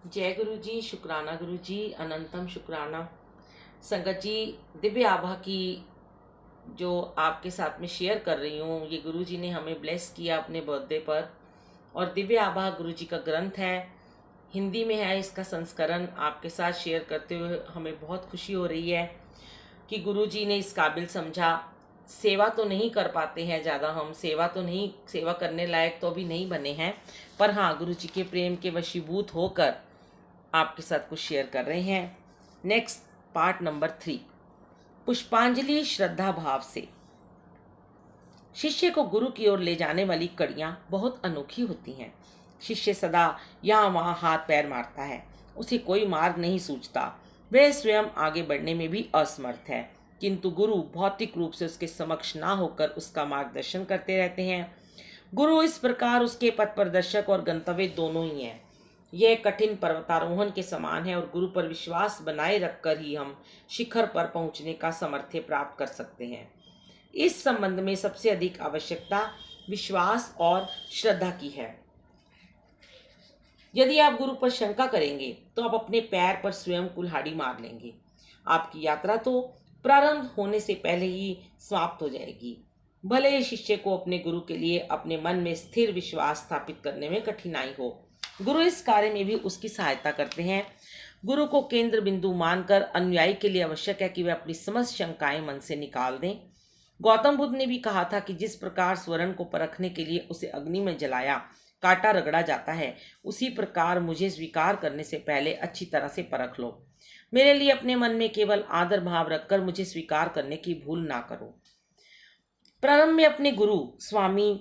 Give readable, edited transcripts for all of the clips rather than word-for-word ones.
जय गुरु जी, शुक्राना गुरु जी, अनंतम शुक्राना। संगत जी, दिव्य आभा की जो आपके साथ में शेयर कर रही हूँ, ये गुरु जी ने हमें ब्लेस किया अपने बर्थडे पर। और दिव्य आभा गुरु जी का ग्रंथ है, हिंदी में है इसका संस्करण। आपके साथ शेयर करते हुए हमें बहुत खुशी हो रही है कि गुरु जी ने इस काबिल समझा। सेवा तो नहीं कर पाते हैं ज़्यादा, हम सेवा करने लायक तो अभी नहीं बने हैं, पर हाँ, गुरु जी के प्रेम के वशीभूत होकर आपके साथ कुछ शेयर कर रहे हैं। नेक्स्ट पार्ट नंबर 3, पुष्पांजलि श्रद्धा भाव से। शिष्य को गुरु की ओर ले जाने वाली कड़ियां बहुत अनोखी होती हैं। शिष्य सदा यहाँ वहाँ हाथ पैर मारता है, उसे कोई मार्ग नहीं सूझता। वह स्वयं आगे बढ़ने में भी असमर्थ है, किंतु गुरु भौतिक रूप से उसके समक्ष ना होकर उसका मार्गदर्शन करते रहते हैं। गुरु इस प्रकार उसके पथ प्रदर्शक और गंतव्य दोनों ही हैं। यह कठिन पर्वतारोहण के समान है और गुरु पर विश्वास बनाए रखकर ही हम शिखर पर पहुंचने का सामर्थ्य प्राप्त कर सकते हैं। इस संबंध में सबसे अधिक आवश्यकता विश्वास और श्रद्धा की है। यदि आप गुरु पर शंका करेंगे तो आप अपने पैर पर स्वयं कुल्हाड़ी मार लेंगे। आपकी यात्रा तो प्रारंभ होने से पहले ही समाप्त हो जाएगी। भले ही शिष्य को अपने गुरु के लिए अपने मन में स्थिर विश्वास स्थापित करने में कठिनाई हो, गुरु इस कार्य में भी उसकी सहायता करते हैं। गुरु को केंद्र बिंदु मानकर अनुयायी के लिए आवश्यक है कि वे अपनी समस्त शंकाएं मन से निकाल दें। गौतम बुद्ध ने भी कहा था कि जिस प्रकार स्वर्ण को परखने के लिए उसे अग्नि में जलाया कांटा रगड़ा जाता है, उसी प्रकार मुझे स्वीकार करने से पहले अच्छी तरह से परख लो। मेरे लिए अपने मन में केवल आदर भाव रखकर मुझे स्वीकार करने की भूल ना करो। प्रारंभ में अपने गुरु स्वामी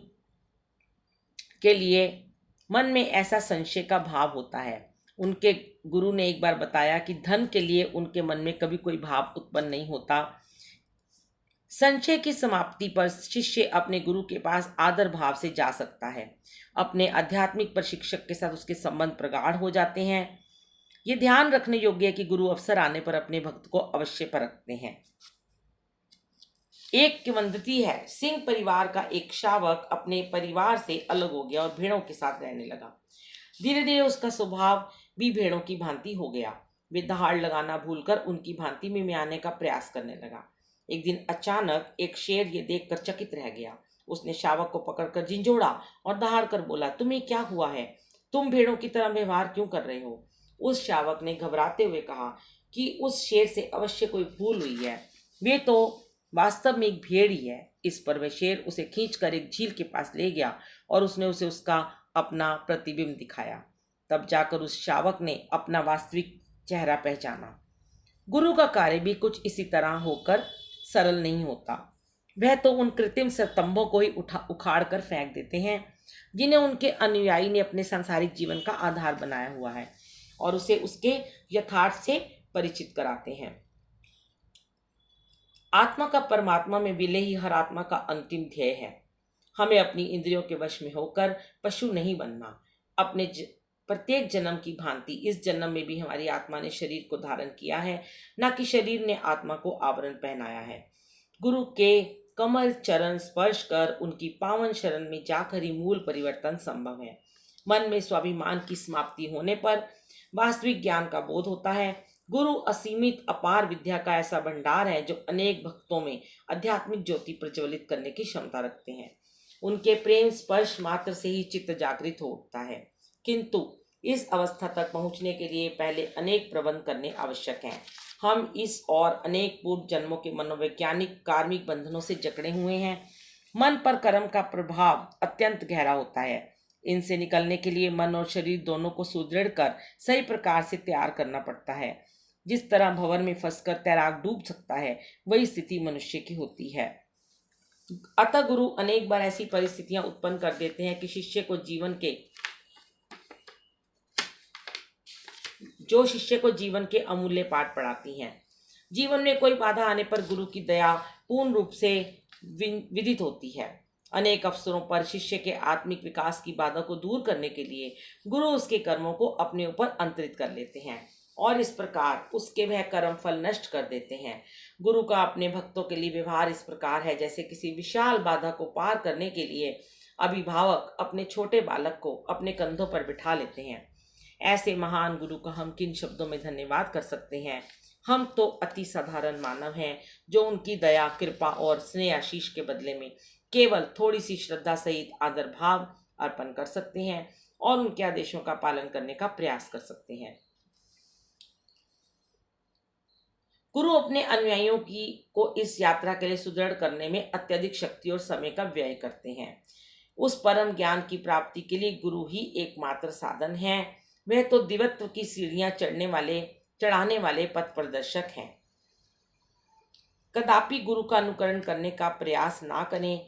के लिए मन में ऐसा संशय का भाव होता है। उनके गुरु ने एक बार बताया कि धन के लिए उनके मन में कभी कोई भाव उत्पन्न नहीं होता। संशय की समाप्ति पर शिष्य अपने गुरु के पास आदर भाव से जा सकता है। अपने आध्यात्मिक प्रशिक्षक के साथ उसके संबंध प्रगाढ़ हो जाते हैं। ये ध्यान रखने योग्य है कि गुरु अवसर आने पर अपने भक्त को अवश्य परखते हैं। एक किंवदंती है, सिंह परिवार का एक शावक अपने परिवार से अलग हो गया और भेड़ों के साथ रहने लगा। धीरे धीरे उसका स्वभाव भी भेड़ों की भांति हो गया। वे दहाड़ लगाना भूलकर उनकी भांति में मिलाने का प्रयास करने लगा। एक दिन अचानक एक शेर ये देखकर चकित रह गया। उसने शावक को पकड़कर झिंझोड़ा और दहाड़ कर बोला, तुम्हें क्या हुआ है? तुम भेड़ों की तरह व्यवहार क्यों कर रहे हो? उस शावक ने घबराते हुए कहा कि उस शेर से अवश्य कोई भूल हुई है, वे तो वास्तव में एक भेड़ ही है। इस पर वह शेर उसे खींचकर एक झील के पास ले गया और उसने उसे उसका अपना प्रतिबिंब दिखाया। तब जाकर उस शावक ने अपना वास्तविक चेहरा पहचाना। गुरु का कार्य भी कुछ इसी तरह होकर सरल नहीं होता। वह तो उन कृत्रिम स्तंभों को ही उखाड़ कर फेंक देते हैं जिन्हें उनके अनुयायी ने अपने सांसारिक जीवन का आधार बनाया हुआ है, और उसे उसके यथार्थ से परिचित कराते हैं। आत्मा का परमात्मा में विलय ही हर आत्मा का अंतिम ध्येय है। हमें अपनी इंद्रियों के वश में होकर पशु नहीं बनना। अपने प्रत्येक जन्म की भांति इस जन्म में भी हमारी आत्मा ने शरीर को धारण किया है, न कि शरीर ने आत्मा को आवरण पहनाया है। गुरु के कमल चरण स्पर्श कर उनकी पावन शरण में जाकर ही मूल परिवर्तन संभव है। मन में स्वाभिमान की समाप्ति होने पर वास्तविक ज्ञान का बोध होता है। गुरु असीमित अपार विद्या का ऐसा भंडार है जो अनेक भक्तों में आध्यात्मिक ज्योति प्रज्वलित करने की क्षमता रखते हैं। उनके प्रेम स्पर्श मात्र से ही चित्त जागृत हो उठता है, किंतु इस अवस्था तक पहुंचने के लिए पहले अनेक प्रबंध करने आवश्यक हैं। हम इस और अनेक पूर्व जन्मों के मनोवैज्ञानिक कार्मिक बंधनों से जकड़े हुए हैं। मन पर कर्म का प्रभाव अत्यंत गहरा होता है। इनसे निकलने के लिए मन और शरीर दोनों को सुदृढ़ कर सही प्रकार से तैयार करना पड़ता है। जिस तरह भंवर में फंसकर तैराक डूब सकता है, वही स्थिति मनुष्य की होती है। अतः गुरु अनेक बार ऐसी परिस्थितियां उत्पन्न कर देते हैं कि शिष्य को जीवन के अमूल्य पाठ पढ़ाती हैं। जीवन में कोई बाधा आने पर गुरु की दया पूर्ण रूप से विदित होती है। अनेक अवसरों पर शिष्य के आत्मिक विकास की बाधा को दूर करने के लिए गुरु उसके कर्मों को अपने ऊपर अंतरित कर लेते हैं और इस प्रकार उसके वह कर्म फल नष्ट कर देते हैं। गुरु का अपने भक्तों के लिए व्यवहार इस प्रकार है जैसे किसी विशाल बाधा को पार करने के लिए अभिभावक अपने छोटे बालक को अपने कंधों पर बिठा लेते हैं। ऐसे महान गुरु का हम किन शब्दों में धन्यवाद कर सकते हैं। हम तो अति साधारण मानव हैं जो उनकी दया, कृपा और स्नेह आशीष के बदले में केवल थोड़ी सी श्रद्धा सहित आदर भाव अर्पण कर सकते हैं और उनके आदेशों का पालन करने का प्रयास कर सकते हैं। गुरु अपने अनुयायियों को इस यात्रा के लिए सुदृढ़ करने में अत्यधिक शक्ति और समय का व्यय करते हैं। उस परम ज्ञान की प्राप्ति के लिए गुरु ही एकमात्र साधन है। वह तो दिव्यत्व की सीढ़ियां चढ़ाने वाले पथ प्रदर्शक हैं। कदापि गुरु का अनुकरण करने का प्रयास ना करें।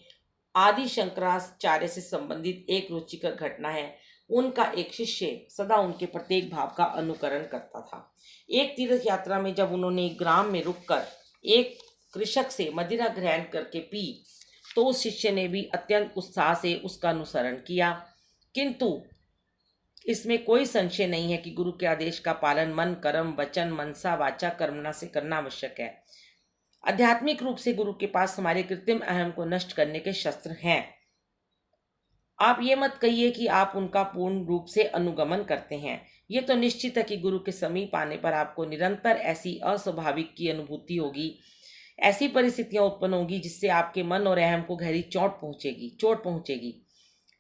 आदि शंकराचार्य से संबंधित एक रुचिकर घटना है। उनका एक शिष्य सदा उनके प्रत्येक भाव का अनुकरण करता था। एक तीर्थ यात्रा में जब उन्होंने एक ग्राम में रुककर एक कृषक से मदिरा ग्रहण करके पी तो उस शिष्य ने भी अत्यंत उत्साह से उसका अनुसरण किया। किंतु इसमें कोई संशय नहीं है कि गुरु के आदेश का पालन मन, कर्म, वचन, मनसा, वाचा, कर्मणा से करना आवश्यक है। आध्यात्मिक रूप से गुरु के पास हमारे कृत्रिम अहम को नष्ट करने के शस्त्र हैं। आप ये मत कहिए कि आप उनका पूर्ण रूप से अनुगमन करते हैं। ये तो निश्चित है कि गुरु के समीप आने पर आपको निरंतर ऐसी अस्वाभाविक की अनुभूति होगी, ऐसी परिस्थितियां उत्पन्न होगी जिससे आपके मन और अहम को गहरी चोट पहुंचेगी।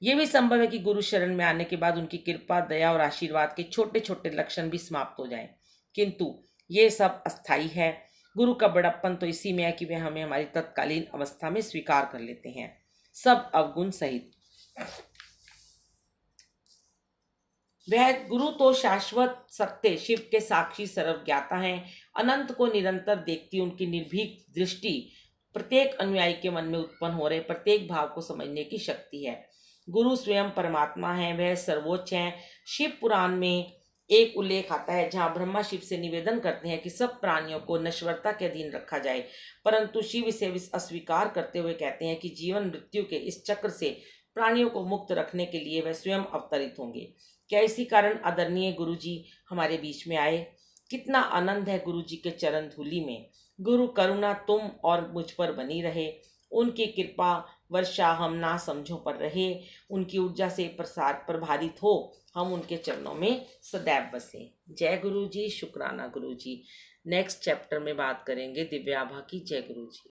ये भी संभव है कि गुरु शरण में आने के बाद उनकी कृपा, दया और आशीर्वाद के छोटे छोटे लक्षण भी समाप्त हो जाएं। किंतु ये सब अस्थायी है। गुरु का बड़प्पन तो इसी में है कि वे हमें हमारी तत्कालीन अवस्था में स्वीकार कर लेते हैं, सब अवगुण सहित। वह गुरु तो शाश्वत सत्य शिव के साक्षी सर्वज्ञाता हैं। अनंत को निरंतर देखती उनकी निर्भीक दृष्टि प्रत्येक अनुयायी के मन में उत्पन्न हो रहे प्रत्येक भाव को समझने की शक्ति है। गुरु स्वयं परमात्मा है, वह सर्वोच्च है। शिव पुराण में एक उल्लेख आता है जहां ब्रह्मा शिव से निवेदन करते हैं कि सब प्राणियों को नश्वरता के अधीन रखा जाए, परंतु शिव इसे अस्वीकार करते हुए कहते हैं कि जीवन मृत्यु के इस चक्र से प्राणियों को मुक्त रखने के लिए वह स्वयं अवतरित होंगे। क्या इसी कारण आदरणीय गुरु जी हमारे बीच में आए? कितना आनंद है गुरु जी के चरण धूलि में। गुरु करुणा तुम और मुझ पर बनी रहे, उनकी कृपा वर्षा हम ना समझों पर रहे, उनकी ऊर्जा से प्रभारित हो हम उनके चरणों में सदैव बसे। जय गुरु जी, शुक्राना गुरु जी। नेक्स्ट चैप्टर में बात करेंगे दिव्याभा की। जय गुरु जी।